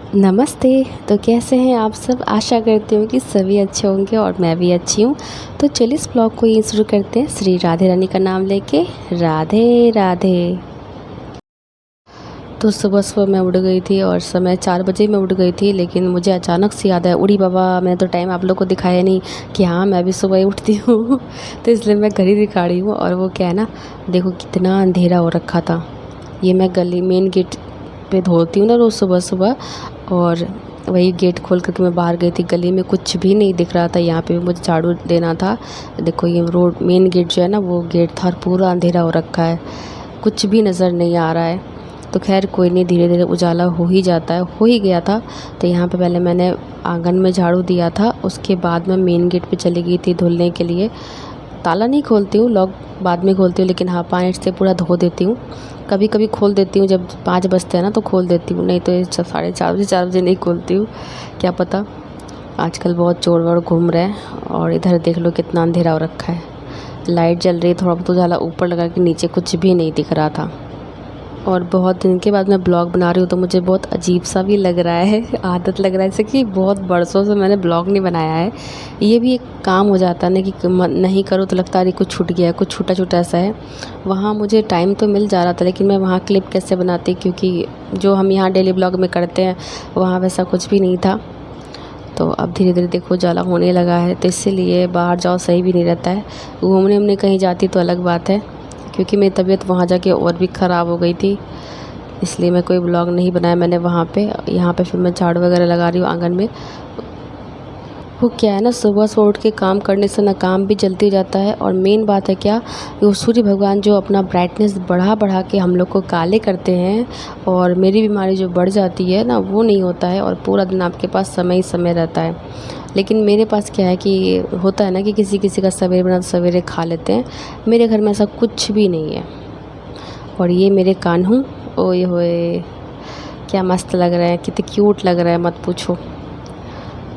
नमस्ते। तो कैसे हैं आप सब? आशा करती हूँ कि सभी अच्छे होंगे और मैं भी अच्छी हूँ। तो चलिए इस ब्लॉग को यहीं शुरू करते हैं श्री राधे रानी का नाम लेके। राधे राधे। तो सुबह मैं उठ गई थी और समय 4 बजे मैं उठ गई थी, लेकिन मुझे अचानक से याद आया, उड़ी बाबा मैंने तो टाइम आप लोग को दिखाया नहीं कि हाँ मैं भी सुबह ही उठती हूँ। तो इसलिए मैं घड़ी दिखा रही हूँ। और वो क्या है ना, देखो कितना अंधेरा हो रखा था। ये मैं गली मेन गेट पे धोती हूँ ना रोज़ सुबह सुबह, और वही गेट खोल करके मैं बाहर गई थी। गली में कुछ भी नहीं दिख रहा था। यहाँ पे भी मुझे झाड़ू देना था। देखो ये रोड मेन गेट जो है ना, वो गेट था और पूरा अंधेरा हो रखा है, कुछ भी नज़र नहीं आ रहा है। तो खैर कोई नहीं, धीरे धीरे उजाला हो ही जाता है, हो ही गया था। तो यहाँ पे पहले मैंने आंगन में झाड़ू दिया था, उसके बाद मैं मेन गेट पे चली गई थी धुलने के लिए। ताला नहीं खोलती हूँ, लॉक बाद में खोलती हूँ, लेकिन हाँ पानी से पूरा धो देती हूँ। कभी कभी खोल देती हूँ, जब 5 बजते हैं ना तो खोल देती हूँ, नहीं तो ये 4:30 बजे 4 बजे नहीं खोलती हूँ। क्या पता, आजकल बहुत चोर वोर घूम रहे हैं। और इधर देख लो कितना अंधेरा हो रखा है। लाइट जल रही है, थोड़ा बहुत उजाला ऊपर लगा के नीचे कुछ भी नहीं दिख रहा था। और बहुत दिन के बाद मैं ब्लॉग बना रही हूँ तो मुझे बहुत अजीब सा भी लग रहा है। आदत लग रहा है, जैसे कि बहुत बरसों से मैंने ब्लॉग नहीं बनाया है। ये भी एक काम हो जाता है ना कि नहीं करो तो लगता है कुछ छूट गया, कुछ छूटा छूटा सा है। वहाँ मुझे टाइम तो मिल जा रहा था, लेकिन मैं वहाँ क्लिप कैसे बनाती, क्योंकि जो हम यहाँ डेली ब्लॉग में करते हैं वहाँ वैसा कुछ भी नहीं था। तो अब धीरे धीरे देखो उजाला होने लगा है, तो इसीलिए बाहर जाओ सही भी नहीं रहता है। घूमने हमने कहीं जाती तो अलग बात है, क्योंकि मेरी तबीयत वहाँ जाके और भी ख़राब हो गई थी, इसलिए मैं कोई ब्लॉग नहीं बनाया मैंने वहाँ पे। यहाँ पे फिर मैं झाड़ू वगैरह लगा रही हूँ आंगन में। वो क्या है ना, सुबह से उठ के काम करने से ना काम भी जल्दी जाता है, और मेन बात है क्या, वो सूर्य भगवान जो अपना ब्राइटनेस बढ़ा बढ़ा के हम लोग को काले करते हैं, और मेरी बीमारी जो बढ़ जाती है ना वो नहीं होता है, और पूरा दिन आपके पास समय ही समय रहता है। लेकिन मेरे पास क्या है कि होता है ना कि किसी किसी का सवेरे बना तो सवेरे खा लेते हैं, मेरे घर में ऐसा कुछ भी नहीं है। और ये मेरे कान्हू, ओए होए क्या मस्त लग रहे हैं, कितने क्यूट लग रहा है मत पूछो।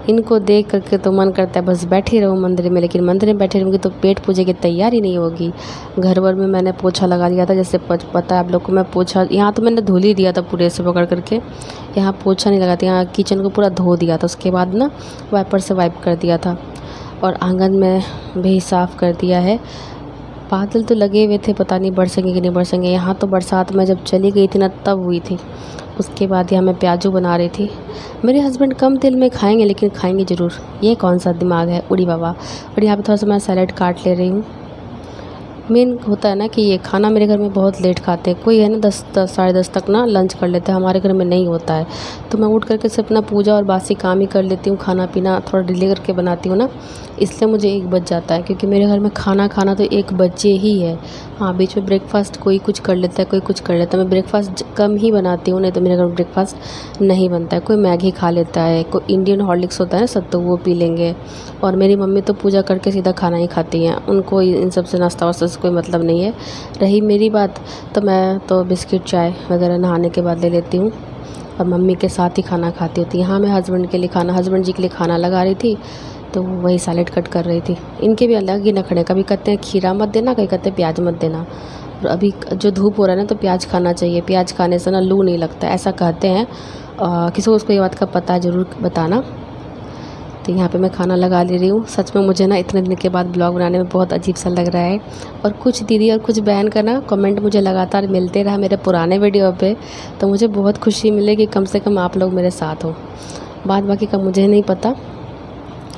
इनको देख करके तो मन करता है बस बैठे रहो मंदिर में, लेकिन मंदिर में बैठे रहूँगी तो पेट पूजे की तैयारी नहीं होगी। घर भर में मैंने पोछा लगा दिया था, जैसे पता है आप लोग को, मैं पोछा यहाँ तो मैंने धुल ही दिया था पूरे से पकड़ करके। यहाँ पोछा नहीं लगाती, यहाँ किचन को पूरा धो दिया था, उसके बाद ना वाइपर से वाइप कर दिया था। और आंगन में भी साफ़ कर दिया है। बादल तो लगे हुए थे, पता नहीं बरसेंगे कि नहीं बरसेंगे। यहाँ तो बरसात में जब चली गई थी ना तब हुई थी। उसके बाद यहाँ मैं प्याजू बना रही थी। मेरे हस्बैंड कम तेल में खाएंगे, लेकिन खाएंगे ज़रूर। ये कौन सा दिमाग है उड़ी बाबा। और यहाँ पे थोड़ा सा मैं सैलेड काट ले रही हूँ। मेन होता है ना कि ये खाना मेरे घर में बहुत लेट खाते हैं। कोई है ना 10 साढ़े 10 तक ना लंच कर लेते हैं, हमारे घर में नहीं होता है। तो मैं उठ करके सिर्फ अपना पूजा और बासी काम ही कर लेती हूँ, खाना पीना थोड़ा डिले करके बनाती हूँ ना, इसलिए मुझे 1 बज जाता है, क्योंकि मेरे घर में खाना खाना तो 1 बजे ही है। हाँ बीच में ब्रेकफास्ट कोई कुछ कर लेता है, कोई कुछ कर लेता है। मैं ब्रेकफास्ट कम ही बनाती हूँ, नहीं तो मेरे घर में ब्रेकफास्ट नहीं बनता है। कोई मैगी खा लेता है, कोई इंडियन हॉर्लिक्स होता है ना सत्तू, वो पी लेंगे। और मेरी मम्मी तो पूजा करके सीधा खाना ही खाती हैं, उनको इन सब से नाश्ता वास्ता से कोई मतलब नहीं है। रही मेरी बात, तो मैं तो बिस्किट चाय वगैरह नहाने के बाद ले लेती हूँ, और मम्मी के साथ ही खाना खाती होती। यहाँ मैं हस्बैंड के लिए खाना, हस्बैंड जी के लिए खाना लगा रही थी, तो वही सैलेड कट कर रही थी। इनके भी अलग ही नखरे, कभी कहते हैं खीरा मत देना, कभी कहते हैं प्याज मत देना। और अभी जो धूप हो रहा है ना तो प्याज खाना चाहिए, प्याज खाने से ना लू नहीं लगता, ऐसा कहते हैं। किसी को उसको ये बात का पता है ज़रूर बताना। तो यहाँ पे मैं खाना लगा ले रही हूँ। सच में मुझे ना इतने दिन के बाद ब्लॉग बनाने में बहुत अजीब सा लग रहा है। और कुछ दीदी और कुछ बहन का ना कमेंट मुझे लगातार मिलते रहा मेरे पुराने वीडियो पे, तो मुझे बहुत खुशी मिली कि कम से कम आप लोग मेरे साथ हो। बाद बाकी का मुझे नहीं पता,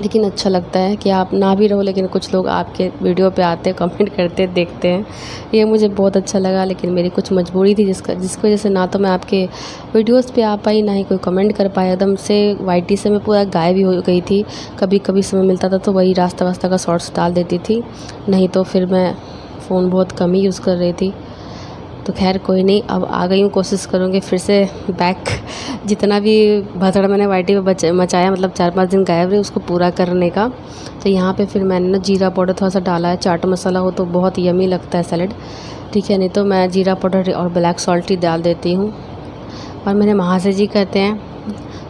लेकिन अच्छा लगता है कि आप ना भी रहो, लेकिन कुछ लोग आपके वीडियो पे आते हैं, कमेंट करते हैं, देखते हैं। ये मुझे बहुत अच्छा लगा, लेकिन मेरी कुछ मजबूरी थी जिसकी वजह से ना तो मैं आपके वीडियोस पे आ पाई, ना ही कोई कमेंट कर पाया। एकदम से वाईटी से मैं पूरा गायब ही हो गई थी। कभी कभी समय मिलता था तो वही रास्ता वास्ता का शॉर्ट्स डाल देती थी, नहीं तो फिर मैं फ़ोन बहुत कम ही यूज़ कर रही थी। तो खैर कोई नहीं, अब आ गई हूँ, कोशिश करूँगी फिर से बैक, जितना भी भसड़ मैंने वाईटी पे मचाया, मतलब 4-5 दिन गायब रही, उसको पूरा करने का। तो यहाँ पे फिर मैंने ना जीरा पाउडर थोड़ा सा डाला है, चाट मसाला हो तो बहुत यमी लगता है सैलेड, ठीक है, नहीं तो मैं जीरा पाउडर और ब्लैक सॉल्ट ही डाल देती हूँ। और मेरे महाशय जी कहते हैं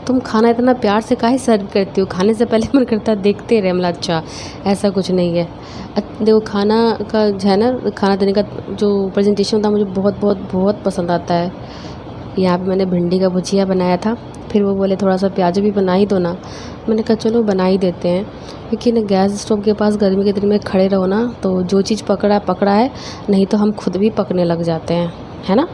तुम खाना इतना प्यार से काहे सर्व करती हो, खाने से पहले मन करता है देखते रहे। मतलब अच्छा, ऐसा कुछ नहीं है। देखो खाना का जो है ना, खाना देने का जो प्रेजेंटेशन होता है मुझे बहुत बहुत बहुत पसंद आता है। यहाँ पे मैंने भिंडी का भुजिया बनाया था, फिर वो बोले थोड़ा सा प्याज़ भी बना ही दो ना। मैंने कहा चलो बना ही देते हैं, क्योंकि ना गैस स्टोव के पास गर्मी के दिन में खड़े रहो ना तो जो चीज़ पकड़ा है, नहीं तो हम खुद भी पकने लग जाते हैं, है ना।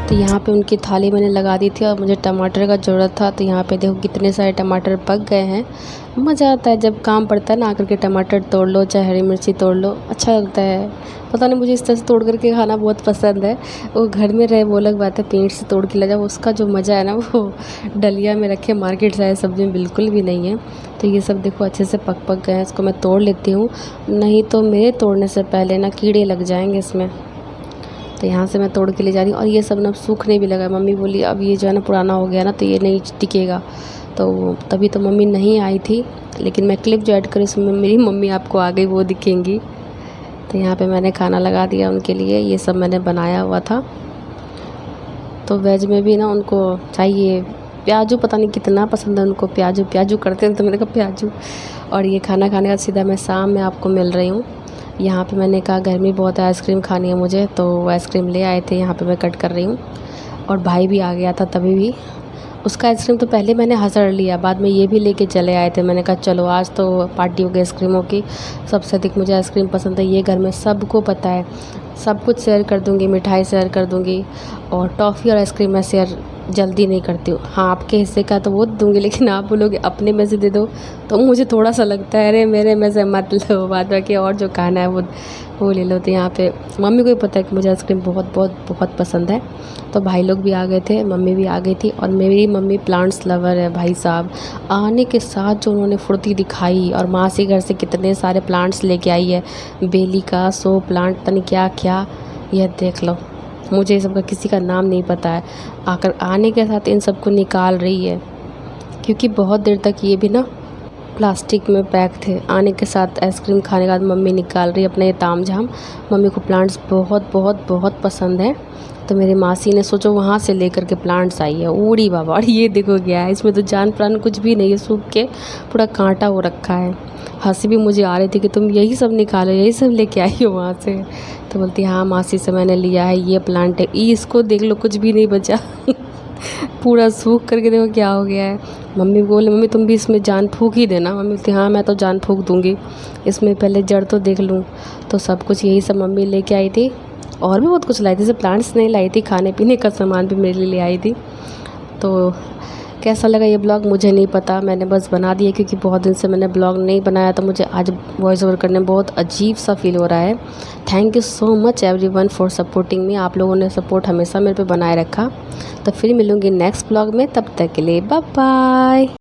तो यहाँ पे उनकी थाली मैंने लगा दी थी और मुझे टमाटर का ज़रूरत था, तो यहाँ पे देखो कितने सारे टमाटर पक गए हैं। मज़ा आता है जब काम पड़ता है ना, आकर के टमाटर तोड़ लो, चाहे हरी मिर्ची तोड़ लो, अच्छा लगता है। पता नहीं मुझे इस तरह से तोड़ करके खाना बहुत पसंद है। वो घर में रहे वो अलग बात है, पेड़ से तोड़ के ले जाओ, उसका जो मज़ा है ना वो डलिया में रखे मार्केट से आए सब्ज़ी में बिल्कुल भी नहीं है। तो ये सब देखो अच्छे से पक गए हैं, इसको मैं तोड़ लेती हूँ, नहीं तो मेरे तोड़ने से पहले ना कीड़े लग जाएंगे इसमें। तो यहाँ से मैं तोड़ के ले जा रही हूँ और ये सब ना सूखने भी लगा। मम्मी बोली अब ये जो है ना पुराना हो गया ना तो ये नहीं टिकेगा, तो तभी तो मम्मी नहीं आई थी, लेकिन मैं क्लिप जो ऐड करी उसमें मेरी मम्मी आपको आ गई वो दिखेंगी। तो यहाँ पे मैंने खाना लगा दिया उनके लिए, ये सब मैंने बनाया हुआ था। तो वेज में भी ना उनको चाहिए प्याजू, पता नहीं कितना पसंद है उनको, प्याजू करते हैं, तो मैंने कहा प्याजू। और ये खाना खाने का सीधा मैं शाम में आपको मिल रही हूँ। यहाँ पे मैंने कहा गर्मी बहुत है, आइसक्रीम खानी है मुझे, तो आइसक्रीम ले आए थे, यहाँ पे मैं कट कर रही हूँ। और भाई भी आ गया था तभी भी, उसका आइसक्रीम तो पहले मैंने हज़र लिया, बाद में ये भी लेके चले आए थे। मैंने कहा चलो आज तो पार्टी हो गई आइसक्रीमों की, सबसे अधिक मुझे आइसक्रीम पसंद है, ये घर में सबको पता है। सब कुछ शेयर कर दूँगी, मिठाई शेयर कर दूँगी, और टॉफ़ी और आइसक्रीम मैं शेयर जल्दी नहीं करती हूँ। हाँ, आपके हिस्से का तो वो दूँगी, लेकिन आप बोलोगे अपने में से दे दो तो मुझे थोड़ा सा लगता है अरे मेरे में से मत लो, बाद बाकी और जो खाना है वो ले लो। तो यहाँ पे मम्मी को भी पता है कि मुझे आइसक्रीम बहुत बहुत बहुत पसंद है। तो भाई लोग भी आ गए थे, मम्मी भी आ गई थी, और मेरी मम्मी प्लांट्स लवर है भाई साहब। आने के साथ जो उन्होंने फुर्ती दिखाई, और मासी घर से कितने सारे प्लांट्स लेके आई है, बेली का, शो प्लांट, तनी क्या क्या, यह देख लो। मुझे ये सब का किसी का नाम नहीं पता है। आकर आने के साथ इन सबको निकाल रही है, क्योंकि बहुत देर तक ये भी ना प्लास्टिक में पैक थे। आने के साथ आइसक्रीम खाने के बाद मम्मी निकाल रही है अपना ये तामझाम। मम्मी को प्लांट्स बहुत बहुत बहुत पसंद है, तो मेरी मासी ने सोचो वहाँ से लेकर के प्लांट्स आई है। उड़ी बाबा, और ये देखो क्या है, इसमें तो जान प्राण कुछ भी नहीं है, सूख के पूरा कांटा हो रखा है। हंसी भी मुझे आ रही थी कि तुम यही सब निकालो, यही सब लेके आई हो वहाँ से। तो बोलती हाँ मासी से मैंने लिया है, ये प्लांट है, इसको देख लो कुछ भी नहीं बचा पूरा सूख करके देखो क्या हो गया है। मम्मी बोले मम्मी तुम भी इसमें जान फूँक ही देना। मम्मी बोलती हाँ मैं तो जान फूँक दूँगी, इसमें पहले जड़ तो देख लूँ। तो सब कुछ यही सब मम्मी लेके आई थी, और भी बहुत कुछ लाई थी, जैसे प्लांट्स नहीं लाई थी, खाने पीने का सामान भी मेरे लिए ले आई थी। तो कैसा लगा ये ब्लॉग मुझे नहीं पता, मैंने बस बना दिया, क्योंकि बहुत दिन से मैंने ब्लॉग नहीं बनाया, तो मुझे आज वॉइस ओवर करने में बहुत अजीब सा फील हो रहा है। Thank you so much everyone for supporting me. आप लोगों ने सपोर्ट हमेशा मेरे पे बनाए रखा। तो फिर मिलूँगी नेक्स्ट ब्लॉग में, तब तक के लिए बाय बाय।